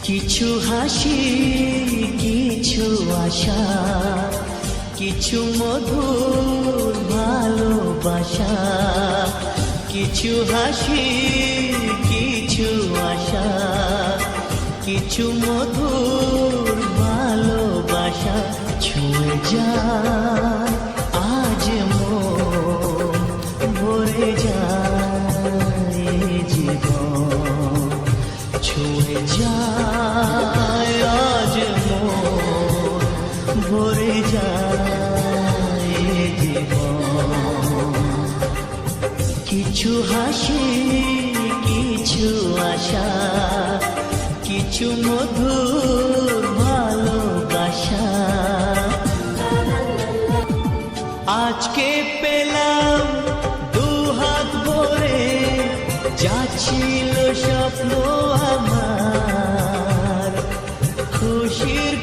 কিছু হাসি, কিছু আশা, কিছু মধুর ভালোবাসা। কিছু হাসি, কিছু আশা, কিছু মধুর ভালোবাসা। ছুঁয়ে যায় আজ মন, ভরে যায় জীবন। ছুঁয়ে যায় আজ মন, ভরে যায় জীবন। কিছু হাসি, কিছু আশা, কিছু মধুর ভালোবাসা। আজকে পেলাম দুহাত ভরে, যা ছিল স্বপ্ন আমার, খুশির